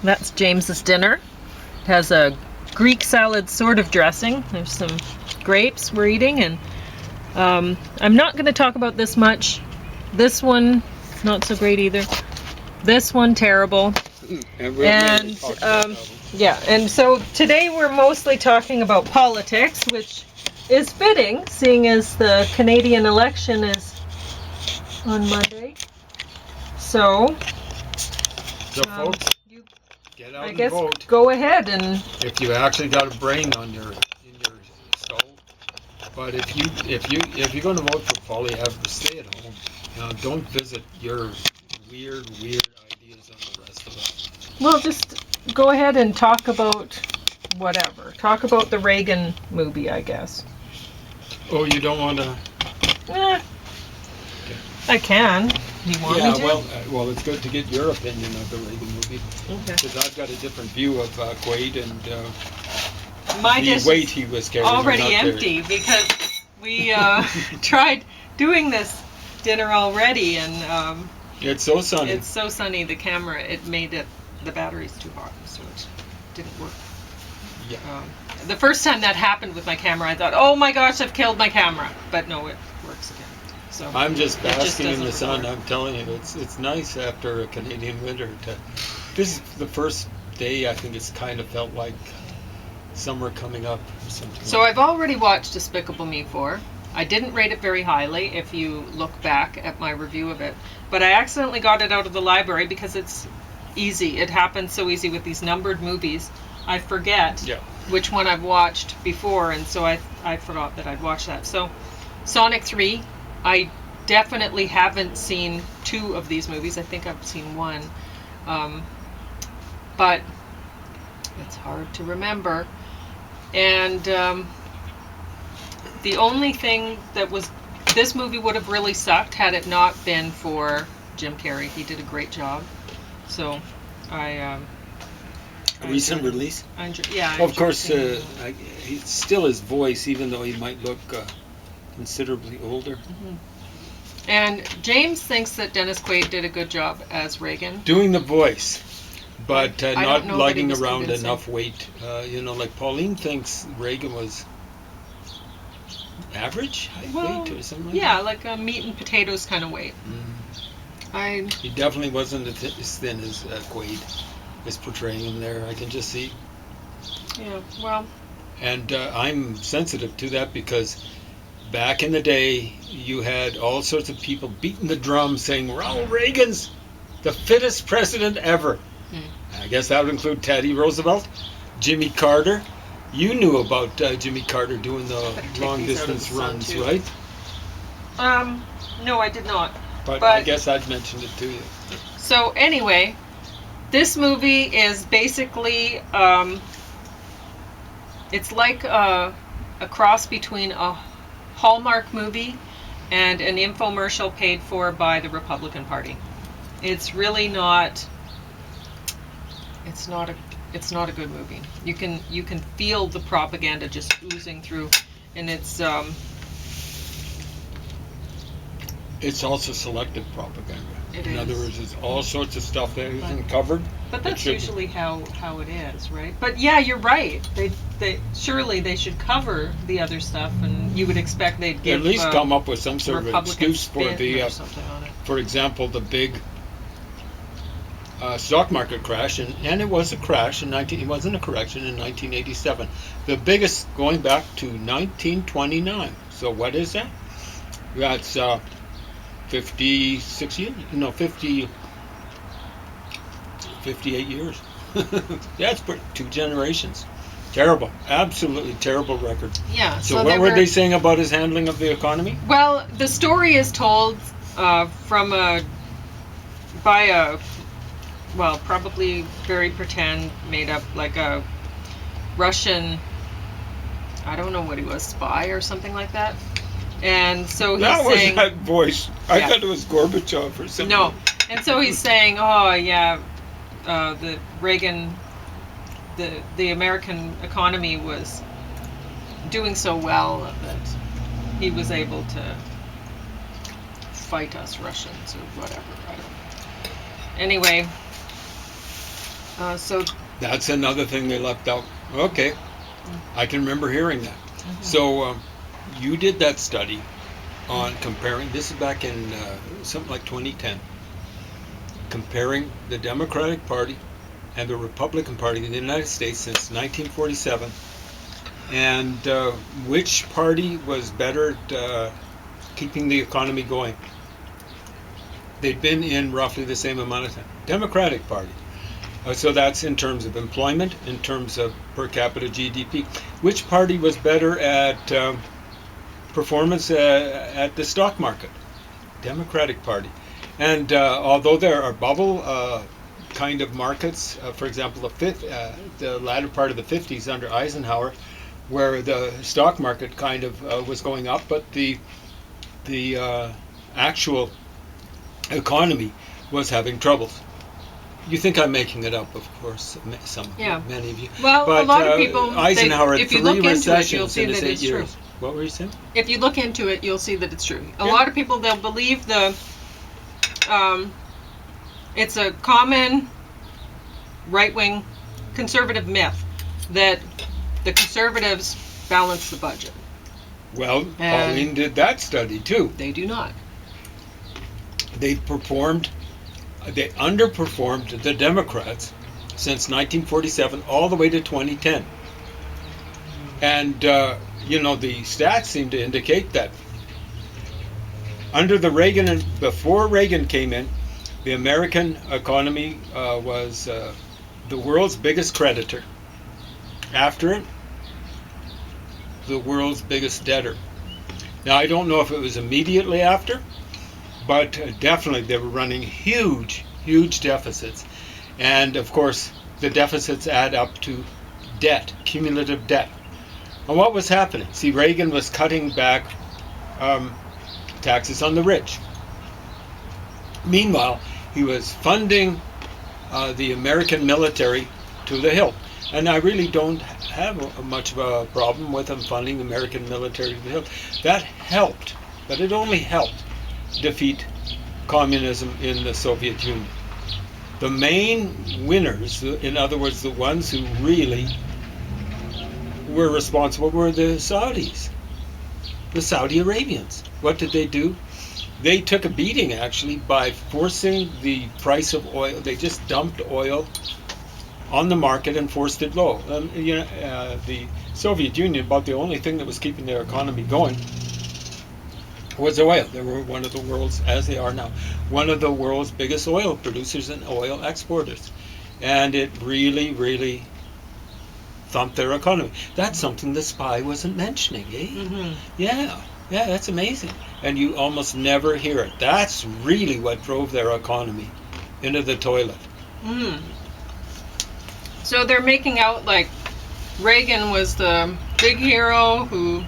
That's James's dinner. It has a Greek salad sort of dressing. There's some grapes we're eating, and I'm not going to talk about this much. This one, not so great either. This one, terrible. And yeah, and so today we're mostly talking about politics, which is fitting, seeing as the Canadian election is on Monday. So folks, get out I and guess vote. Go ahead and If you actually got a brain in your skull. But if you're going to vote for Paul, you have to stay at home. Don't visit your weird ideas on the rest of us. well, just go ahead and talk about whatever. Talk about the Reagan movie, I guess. Oh, you don't want to? I can. Do you want me to? Well, it's good to get your opinion of the Reagan movie. Okay. Because I've got a different view of Quaid and My the dish weight is he was carrying. already empty because we tried doing this dinner already, and it's so sunny. It's so sunny. The camera, it made it. The battery's too hot, so it didn't work. Yeah. The first time that happened with my camera, I thought, "Oh my gosh, I've killed my camera," but no, it works again. So I'm just basking in the sun. record. I'm telling you, it's nice after a Canadian winter. This is the first day I think it's kind of felt like summer coming up or something. So I've already watched Despicable Me 4. I didn't rate it very highly if you look back at my review of it, but I accidentally got it out of the library because it's easy. It happens so easy with these numbered movies. I forget which one I've watched before, and so I forgot that I'd watched that. So Sonic 3, I definitely haven't seen 2 of these movies. I think I've seen 1. But it's hard to remember. And the only thing that was... This movie would have really sucked had it not been for Jim Carrey. He did a great job. So I recent release? Of course, he's still his voice, even though he might look considerably older. Mm-hmm. And James thinks that Dennis Quaid did a good job as Reagan. Doing the voice, but not lugging around convincing. enough weight. Like Pauline thinks Reagan was average height weight or something like that. Like a meat and potatoes kind of weight. He definitely wasn't as thin as Quaid is portraying him there. I can just see. Yeah, well. And I'm sensitive to that because back in the day, you had all sorts of people beating the drum saying Ronald Reagan's the fittest president ever. I guess that would include Teddy Roosevelt, Jimmy Carter. You knew about Jimmy Carter doing the long distance runs, right? No, I did not. But I guess I'd mentioned it to you. So anyway, this movie is basically it's like a cross between a Hallmark movie and an infomercial paid for by the Republican Party. It's really not. It's not a good movie. You can feel the propaganda just oozing through, and it's also selective propaganda. In other words, it's all sorts of stuff that isn't covered. But that's usually how it is, right? But yeah, you're right. They surely they should cover the other stuff, and you would expect they'd give at least come up with some sort of Republican excuse for or something on it. For example, the big stock market crash, and it was a crash it wasn't a correction in 1987. The biggest going back to 1929. So what is that? That's 56 years? No, 58 years. That's 2 generations. Terrible. Absolutely terrible record. Yeah. So what were they saying about his handling of the economy? Well, the story is told probably very pretend, made up, like a Russian, I don't know what he was, spy or something like that. And so he's saying... That was that voice. I thought it was Gorbachev or something. No. And so he's saying, the Reagan, the American economy was doing so well that he was able to fight us Russians or whatever. I don't know. Anyway, So That's another thing they left out. Okay, I can remember hearing that. So you did that study on comparing, this is back in something like 2010, comparing the Democratic Party and the Republican Party in the United States since 1947, and which party was better at keeping the economy going. They'd been in roughly the same amount of time. Democratic Party. So that's in terms of employment, in terms of per capita GDP. Which party was better at performance at the stock market? Democratic Party. And although there are bubble kind of markets, for example, the latter part of the 50s under Eisenhower, where the stock market kind of was going up, but the actual economy was having troubles. You think I'm making it up, of course, many of you. Well, but, a lot of people, Eisenhower if you had look 3 into it, you'll recessions see in his that 8 it's years. true. What were you saying? If you look into it, you'll see that it's true. A Yeah. lot of people, they'll believe it's a common right-wing conservative myth that the conservatives balance the budget. Well, And- Pauline did that study too. They do not. They underperformed the Democrats since 1947 all the way to 2010. And, the stats seem to indicate that under the Reagan, and before Reagan came in, the American economy was the world's biggest creditor. After it, the world's biggest debtor. Now, I don't know if it was immediately after, but definitely they were running huge, huge deficits. And of course, the deficits add up to debt, cumulative debt. And what was happening? See, Reagan was cutting back taxes on the rich. Meanwhile, he was funding the American military to the hilt. And I really don't have much of a problem with him funding the American military to the hilt. That helped, but it only helped defeat communism in the Soviet Union. The main winners, in other words, the ones who really were responsible, were the Saudis, the Saudi Arabians. What did they do? They took a beating, actually, by forcing the price of oil. They just dumped oil on the market and forced it low. The Soviet Union, about the only thing that was keeping their economy going was oil. They were one of the world's, as they are now, one of the world's biggest oil producers and oil exporters. And it really, really thumped their economy. That's something the spy wasn't mentioning, eh? Mm-hmm. Yeah, that's amazing. And you almost never hear it. That's really what drove their economy into the toilet. Mm. So they're making out like Reagan was the big hero who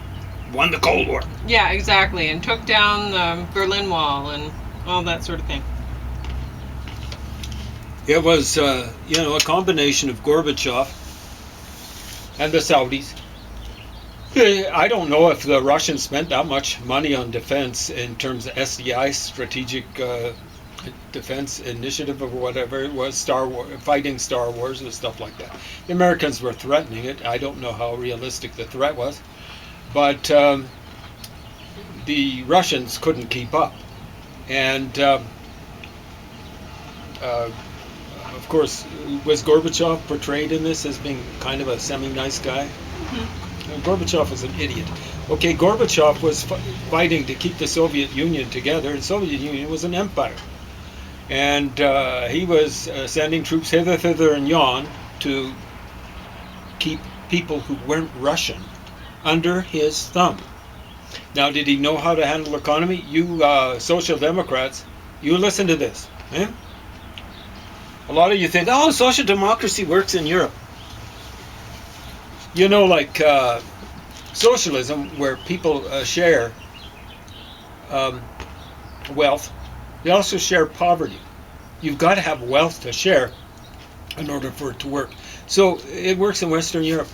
Won the Cold War. Yeah, exactly, and took down the Berlin Wall and all that sort of thing. It was, a combination of Gorbachev and the Saudis. I don't know if the Russians spent that much money on defense in terms of SDI, Strategic Defense Initiative, or whatever it was, fighting Star Wars and stuff like that. The Americans were threatening it. I don't know how realistic the threat was. But the Russians couldn't keep up. And, of course, was Gorbachev portrayed in this as being kind of a semi-nice guy? Mm-hmm. Gorbachev was an idiot. Okay, Gorbachev was fighting to keep the Soviet Union together, and the Soviet Union was an empire. And he was sending troops hither, thither, and yon to keep people who weren't Russian under his thumb. Now, did he know how to handle the economy? You Social Democrats, you listen to this. Eh? A lot of you think, oh, social democracy works in Europe. Like socialism, where people share wealth, they also share poverty. You've got to have wealth to share in order for it to work. So it works in Western Europe.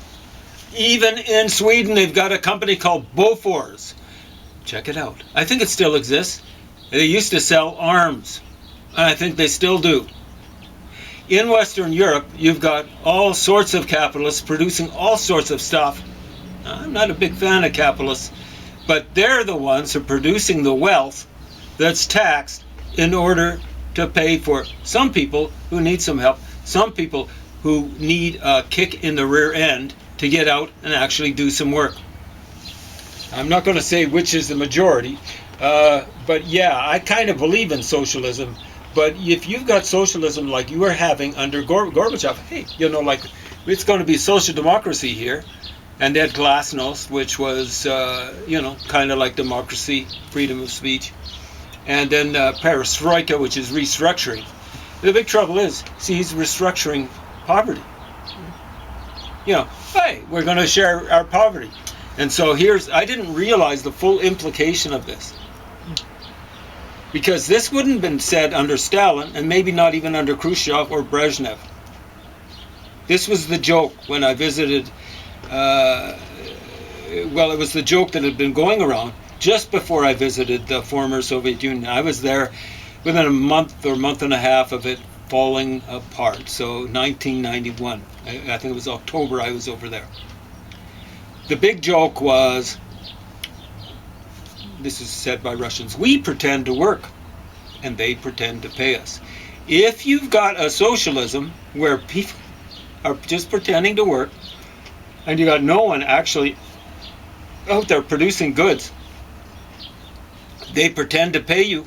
Even in Sweden, they've got a company called Bofors. Check it out. I think it still exists. They used to sell arms. I think they still do. in Western Europe, you've got all sorts of capitalists producing all sorts of stuff. I'm not a big fan of capitalists, but they're the ones who are producing the wealth that's taxed in order to pay for some people who need some help, some people who need a kick in the rear end to get out and actually do some work. I'm not going to say which is the majority, but yeah, I kind of believe in socialism. But if you've got socialism like you are having under Gorbachev, hey, you know, like it's going to be social democracy here. And then Glasnost, which was, you know, kind of like democracy, freedom of speech. And then Perestroika, which is restructuring. The big trouble is, see, he's restructuring poverty. You know, hey, we're going to share our poverty. And so I didn't realize the full implication of this. Because this wouldn't have been said under Stalin, and maybe not even under Khrushchev or Brezhnev. This was the joke when I visited, well, it was the joke that had been going around just before I visited the former Soviet Union. I was there within a month or month and a half of it falling apart. So 1991, I think it was October I was over there. The big joke was, this is said by Russians, we pretend to work and they pretend to pay us. If you've got a socialism where people are just pretending to work and you got no one actually out there producing goods, they pretend to pay you.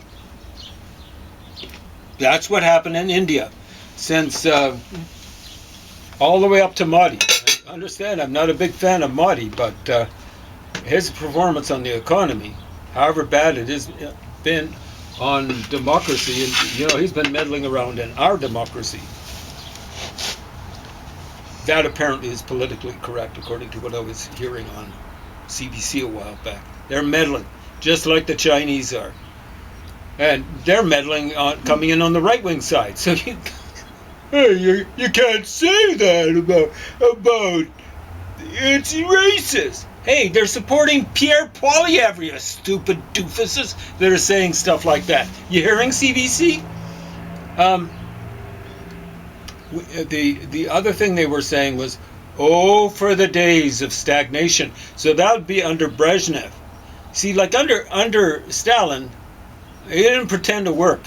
That's what happened in India since all the way up to Modi. I understand I'm not a big fan of Modi, but his performance on the economy, however bad it has been on democracy, and you know, he's been meddling around in our democracy. That apparently is politically correct, according to what I was hearing on CBC a while back. They're meddling, just like the Chinese are. And they're meddling on coming in on the right-wing side. So you can't say that about it's racist. Hey, they're supporting Pierre Poilievre, you stupid doofuses that are saying stuff like that. You hearing CBC? The other thing they were saying was, oh, for the days of stagnation. So that would be under Brezhnev. See, like under Stalin, he didn't pretend to work.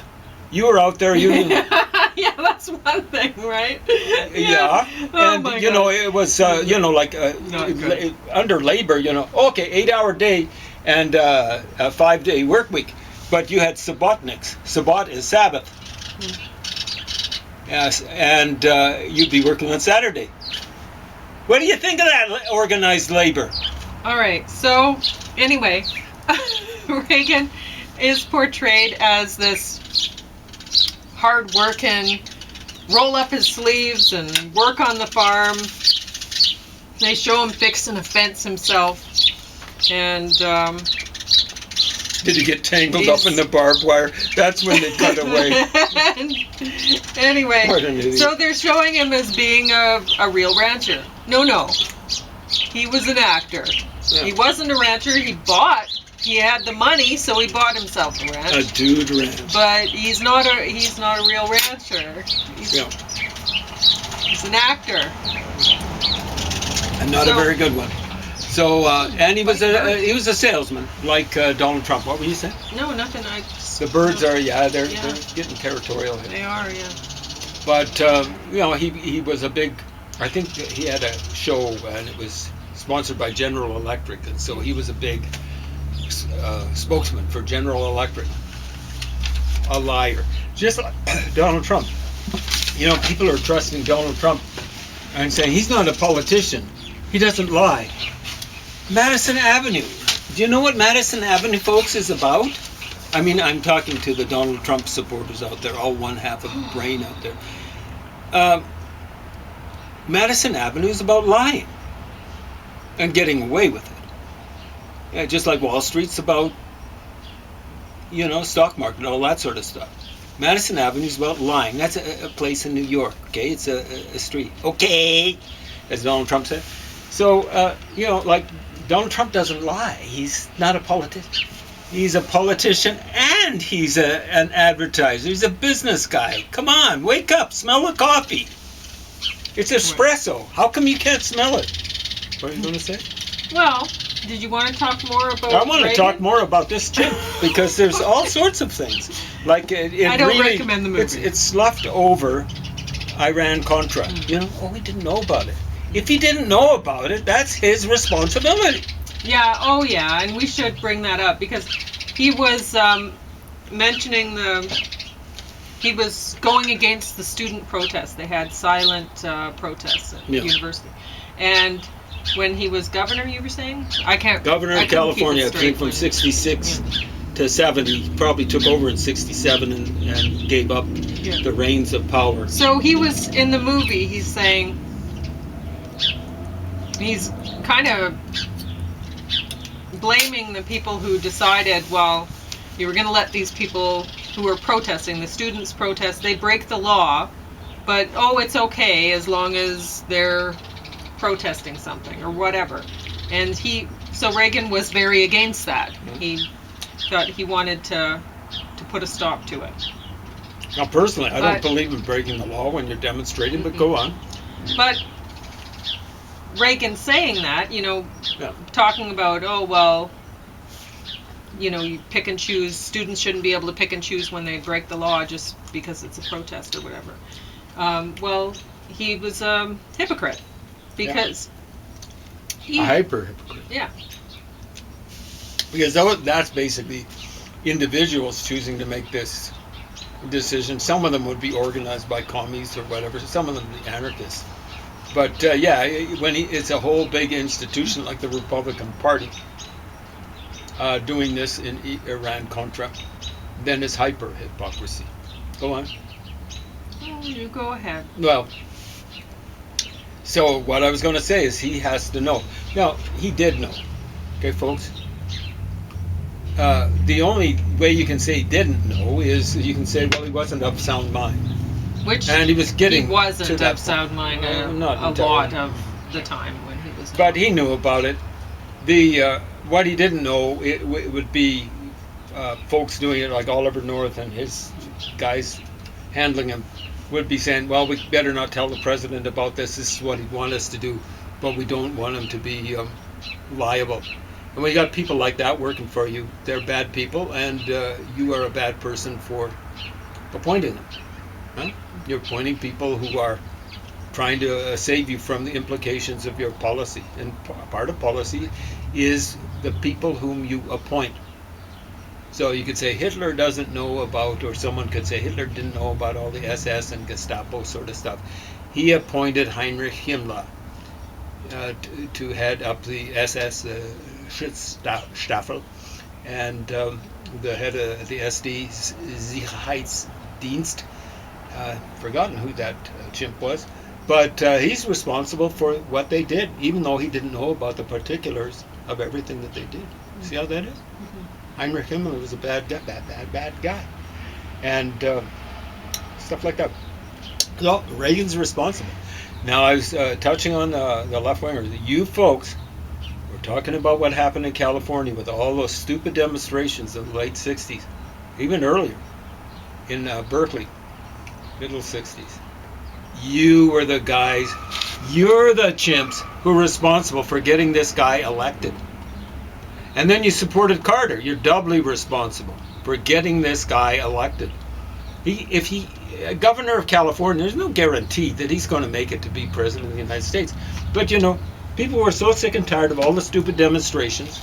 You were out there, you yeah, that's one thing, right? Yeah. Oh And my you know, God. it was like under labor, you know, okay, 8-hour day and a 5-day work week, but you had Sabbatniks. Sabbat is Sabbath. Yes, and you'd be working on Saturday. What do you think of that organized labor? All right. So anyway, Reagan is portrayed as this hard-working, roll up his sleeves and work on the farm. They show him fixing a fence himself, and Did he get tangled up in the barbed wire? That's when they cut away. Anyway, What an idiot. so they're showing him as being a real rancher. No, he was an actor. Yeah. He wasn't a rancher. He had the money, so he bought himself a ranch. A dude ranch. But he's not a real rancher. He's an actor. And not a very good one. So, and he was a salesman, like Donald Trump. What were you saying? No, nothing. The birds no. are, they're getting territorial here. They are, yeah. But, you know, he was a big, I think he had a show and it was sponsored by General Electric. And so he was a big spokesman for General Electric. A liar. Just like Donald Trump. You know, people are trusting Donald Trump and saying he's not a politician. He doesn't lie. Madison Avenue. Do you know what Madison Avenue, folks, is about? I mean, I'm talking to the Donald Trump supporters out there, all one half of the brain out there. Madison Avenue is about lying and getting away with it. Yeah, just like Wall Street's about, you know, stock market, all that sort of stuff. Madison Avenue is about lying. That's a place in New York, okay? It's a street. Okay, as Donald Trump said. So, you know, like, Donald Trump doesn't lie. He's not a politician. He's a politician and he's an advertiser. He's a business guy. Come on, wake up, smell the coffee. It's espresso. How come you can't smell it? What are you going to say? Well, did you want to talk more about I want to Reagan? talk more about this chip because there's all sorts of things. Like I don't really, recommend the movie. It's sloughed over Iran-Contra. You know, oh, we didn't know about it. If he didn't know about it, that's his responsibility. Yeah, oh yeah, and we should bring that up because he was mentioning he was going against the student protests. They had silent protests at the university. And when he was governor, you were saying? Governor of California came from 66 to 70. He probably took over in 67 and gave up the reins of power. So he was in the movie, he's saying, he's kind of blaming the people who decided, well, you were going to let these people who were protesting, the students protest, they break the law, but oh, it's okay as long as they're protesting something or whatever. And so Reagan was very against that. He thought he wanted to put a stop to it. Now, personally, I don't believe in breaking the law when you're demonstrating, but go on. But Reagan saying that, talking about, oh, well, you pick and choose, students shouldn't be able to pick and choose when they break the law just because it's a protest or whatever. Well, he was a hypocrite because a hyper hypocrite. Yeah. Because that's basically individuals choosing to make this decision. Some of them would be organized by commies or whatever. Some of them would be anarchists. But when it's a whole big institution like the Republican Party doing this in Iran-Contra, then it's hyper hypocrisy. Go on. Oh, you go ahead. Well, so what I was going to say is he has to know. Now, he did know. Okay, folks? The only way you can say he didn't know is you can say, well, he wasn't of sound mind. And he was getting he wasn't to that of sound mind a lot of the time when he was. But he knew about it. What he didn't know it would be folks doing it like Oliver North and his guys handling him would be saying, well, we better not tell the president about this. This is what he'd want us to do, but we don't want him to be liable. And when you got people like that working for you, they're bad people, and you are a bad person for appointing them. Huh? You're appointing people who are trying to save you from the implications of your policy. And part of policy is the people whom you appoint. So you could say Hitler doesn't know about, or someone could say Hitler didn't know about all the SS and Gestapo sort of stuff. He appointed Heinrich Himmler to head up the SS Schutzstaffel, and the head of the SD Sicherheitsdienst. Forgotten who that chimp was, but he's responsible for what they did, even though he didn't know about the particulars of everything that they did. See how that is? Heinrich Himmler was a bad guy, and stuff like that. So Reagan's responsible. Now I was touching on the left wingers. You folks were talking about what happened in California with all those stupid demonstrations in the late '60s, even earlier in Berkeley, middle '60s. You were the guys. You're the chimps who are responsible for getting this guy elected. And then you supported Carter. You're doubly responsible for getting this guy elected. Governor of California, there's no guarantee that he's going to make it to be president of the United States. But people were so sick and tired of all the stupid demonstrations.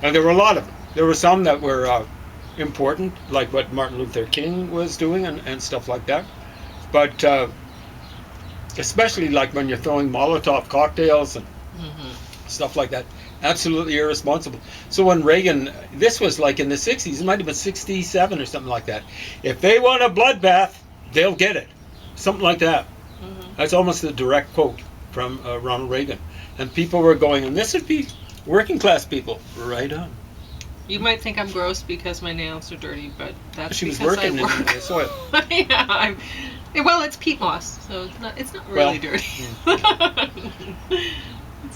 And there were a lot of them. There were some that were important, like what Martin Luther King was doing and stuff like that. But especially like when you're throwing Molotov cocktails and stuff like that. Absolutely irresponsible. So when Reagan, this was like in the 60s, it might have been 67 or something like that. If they want a bloodbath, they'll get it. Something like that. That's almost a direct quote from Ronald Reagan. And people were going, and this would be working class people. Right on. You might think I'm gross because my nails are dirty, but that's she was because working I work. in the soil. Yeah, well, it's peat moss, so it's not really dirty.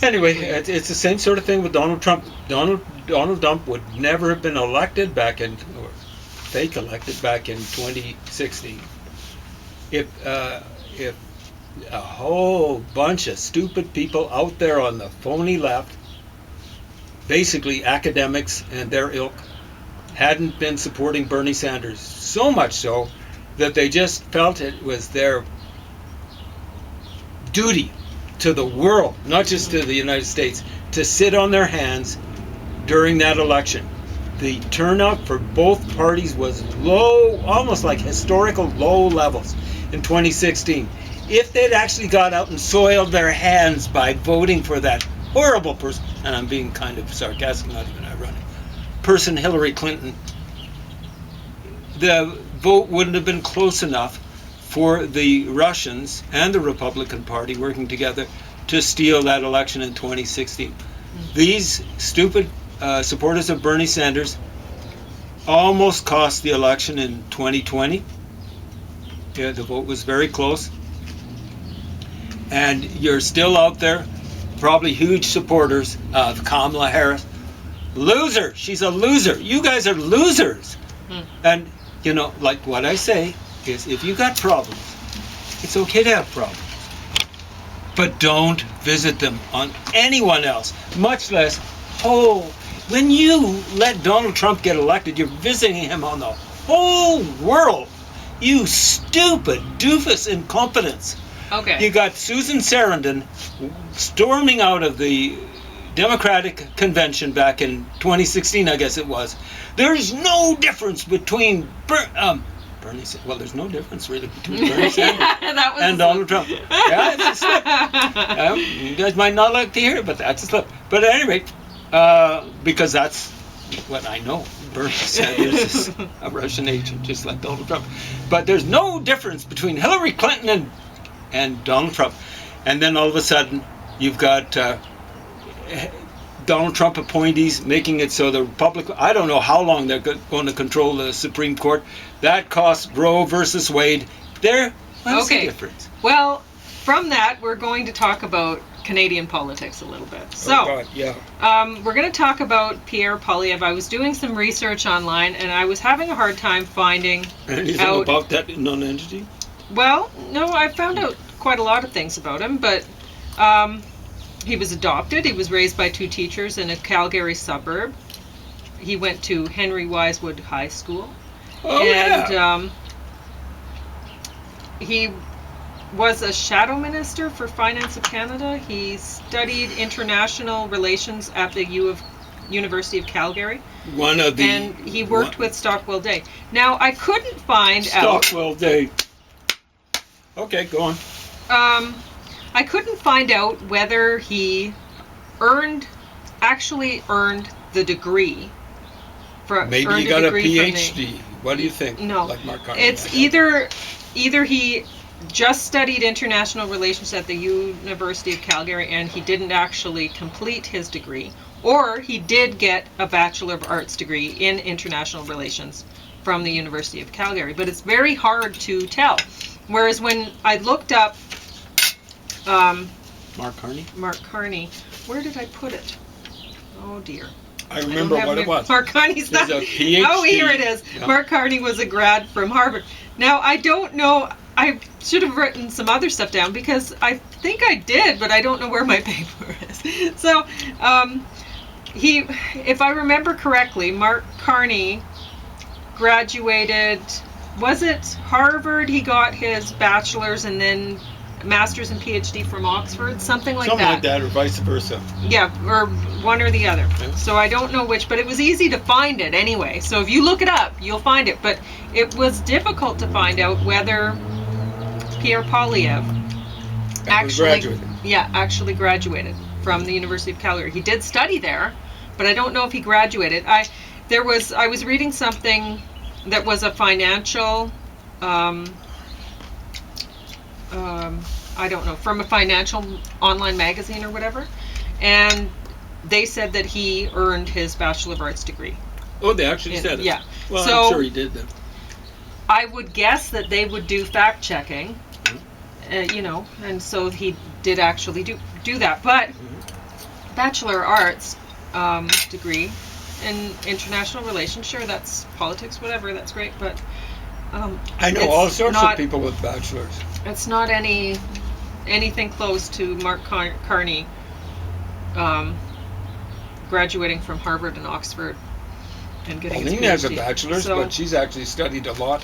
Anyway, it's the same sort of thing with Donald Trump. Donald Trump would never have been elected back in, or fake elected back in 2016 if a whole bunch of stupid people out there on the phony left, basically academics and their ilk, hadn't been supporting Bernie Sanders. So much so that they just felt it was their duty to the world, not just to the United States, to sit on their hands during that election. The turnout for both parties was low, almost like historical low levels in 2016. If they'd actually got out and soiled their hands by voting for that horrible person, and I'm being kind of sarcastic, not even ironic, person Hillary Clinton, the vote wouldn't have been close enough for the Russians and the Republican Party working together to steal that election in 2016. These stupid supporters of Bernie Sanders almost cost the election in 2020. Yeah, the vote was very close. And you're still out there, probably huge supporters of Kamala Harris. Loser! She's a loser! You guys are losers! And, you know, like what I say is, if you got problems, it's okay to have problems. But don't visit them on anyone else, much less, when you let Donald Trump get elected, you're visiting him on the whole world. You stupid doofus incompetence. Okay. You got Susan Sarandon storming out of the Democratic convention back in 2016, I guess it was. There's no difference between Bernie. Well, there's no difference really between Bernie Sanders and Donald Trump. Yeah, it's a slip. You guys might not like to hear it, but that's a slip. But at any rate, because that's what I know, Bernie Sanders is a Russian agent, just like Donald Trump. But there's no difference between Hillary Clinton and Donald Trump. And then all of a sudden, you've got Donald Trump appointees making it so the Republican, I don't know how long they're going to control the Supreme Court. That cost Roe versus Wade. What's the difference? Well, from that, we're going to talk about Canadian politics a little bit. So, God, yeah. We're going to talk about Pierre Poilievre. I was doing some research online, and I was having a hard time finding Anything out about that non-entity? Well, no, I found out quite a lot of things about him, but he was adopted. He was raised by two teachers in a Calgary suburb. He went to Henry Wisewood High School. And he was a shadow minister for Finance of Canada. He studied international relations at the University of Calgary. And he worked with Stockwell Day. Now, I couldn't find out... Stockwell Day. Okay, go on. I couldn't find out whether he actually earned the degree. Maybe he got a PhD. What do you think? No, like Mark Carney, it's either he just studied international relations at the University of Calgary and he didn't actually complete his degree, or he did get a Bachelor of Arts degree in international relations from the University of Calgary. But it's very hard to tell. Whereas when I looked up Mark Carney, where did I put it? Oh dear. I remember what it was. Mark Carney's not. A PhD. Oh, here it is. Yeah. Mark Carney was a grad from Harvard. Now, I don't know. I should have written some other stuff down because I think I did, but I don't know where my paper is. So, if I remember correctly, Mark Carney graduated, was it Harvard? He got his bachelor's and then master's and PhD from Oxford, something like that, or vice versa. Yeah, or one or the other. Yeah. So I don't know which, but it was easy to find it anyway. So if you look it up, you'll find it. But it was difficult to find out whether Pierre Poilievre actually graduated from the University of Calgary. He did study there, but I don't know if he graduated. I was reading something that was a financial I don't know, from a financial online magazine or whatever, and they said that he earned his Bachelor of Arts degree. Oh, they actually said it? Yeah. Well, so, I'm sure he did then. I would guess that they would do fact checking, and so he did actually do that. But Bachelor of Arts degree in international relations. Sure, that's politics, whatever. That's great, but I know it's all sorts not- of people with bachelors. It's not anything close to Mark Carney graduating from Harvard and Oxford and getting his Pauline has a PhD. bachelor's, So, but she's actually studied a lot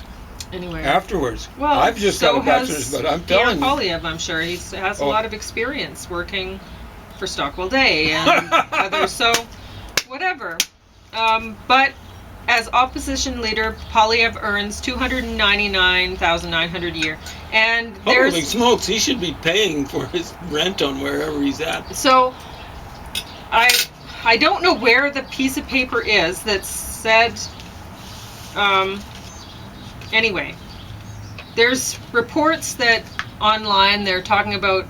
anyway. afterwards. Well, I've just so got a bachelor's, has but I'm Pierre telling you. Poilievre, I'm sure. He has a Oh. lot of experience working for Stockwell Day and others, so whatever. But as opposition leader, Poilievre earns $299,900 a year. And Holy there's... smokes, he should be paying for his rent on wherever he's at. So, I don't know where the piece of paper is that said... anyway, there's reports that online they're talking about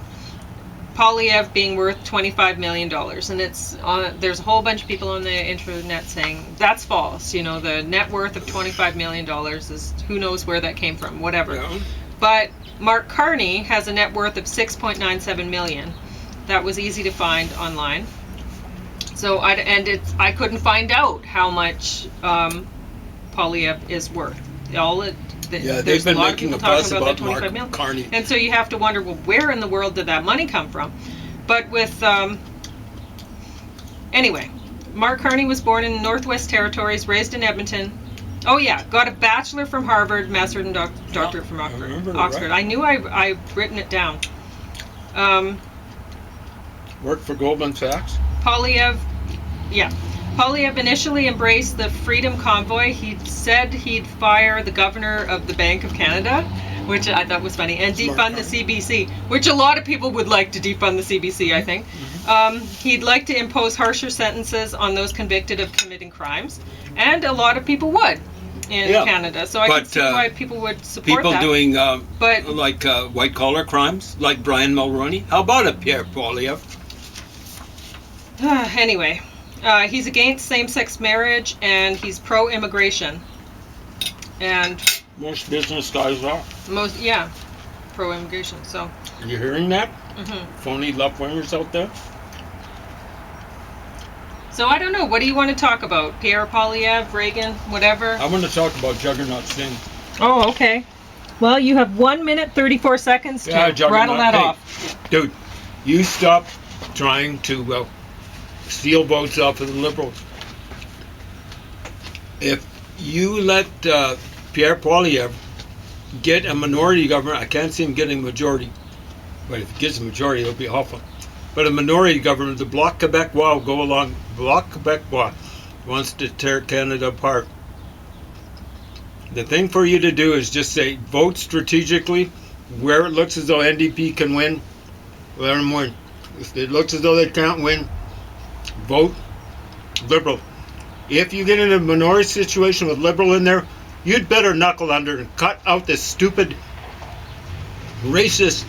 Poilievre being worth $25 million, and there's a whole bunch of people on the internet saying that's false. You know, the net worth of $25 million is who knows where that came from, whatever. Yeah. But Mark Carney has a net worth of $6.97 million. That was easy to find online. So I couldn't find out how much Poilievre is worth. Yeah, they've there's been a lot of making people a fuss talking about about that 25 Mark million. Carney. And so you have to wonder, well, where in the world did that money come from? But with anyway, Mark Carney was born in the Northwest Territories, raised in Edmonton. Oh yeah, got a bachelor from Harvard, master's and doctorate from I remember Oxford. right. I knew I've written it down. Worked for Goldman Sachs. Poilievre initially embraced the Freedom Convoy. He said he'd fire the governor of the Bank of Canada, which I thought was funny, and defund the CBC, which a lot of people would like to defund the CBC, I think. He'd like to impose harsher sentences on those convicted of committing crimes, and a lot of people would in Canada. So I can see why people would support People that. doing But- like white-collar crimes, like Brian Mulroney. How about it, Pierre Poilievre? Anyway, he's against same-sex marriage, and he's pro-immigration. And Most business guys are. pro-immigration. So, Are you hearing that? mhm. Phony left-wingers out there? So I don't know. What do you want to talk about? Pierre Poilievre, Reagan, whatever? I want to talk about Juggernaut Singh. Oh, okay. Well, you have 1 minute 34 seconds to Juggernaut. rattle that Hey, off. Dude, you stop trying to steal votes off of the Liberals. If you let Pierre Poilievre get a minority government, I can't see him getting a majority. But if he gets a majority, it'll be awful. But a minority government, the Bloc Québécois will go along. Bloc Québécois wants to tear Canada apart. The thing for you to do is just say, vote strategically. Where it looks as though NDP can win, let them win. If it looks as though they can't win, vote Liberal. If you get in a minority situation with Liberal in there, you'd better knuckle under and cut out this stupid, racist,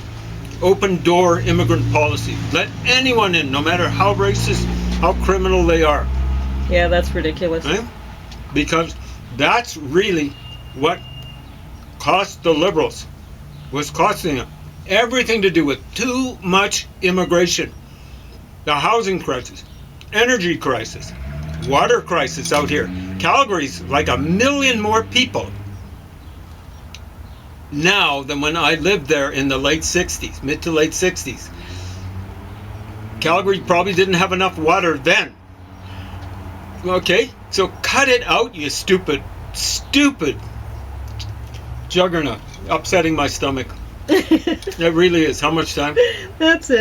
open-door immigrant policy. Let anyone in, no matter how racist, how criminal they are. Yeah, that's ridiculous. Right? Because that's really what cost the Liberals, was costing them. Everything to do with too much immigration. The housing crisis, energy crisis, water crisis out here. Calgary's like 1 million more people now than when I lived there in the late 60s, mid to late 60s. Calgary probably didn't have enough water then. Okay, so cut it out, you stupid juggernaut. Upsetting my stomach. It really is. How much time? That's it.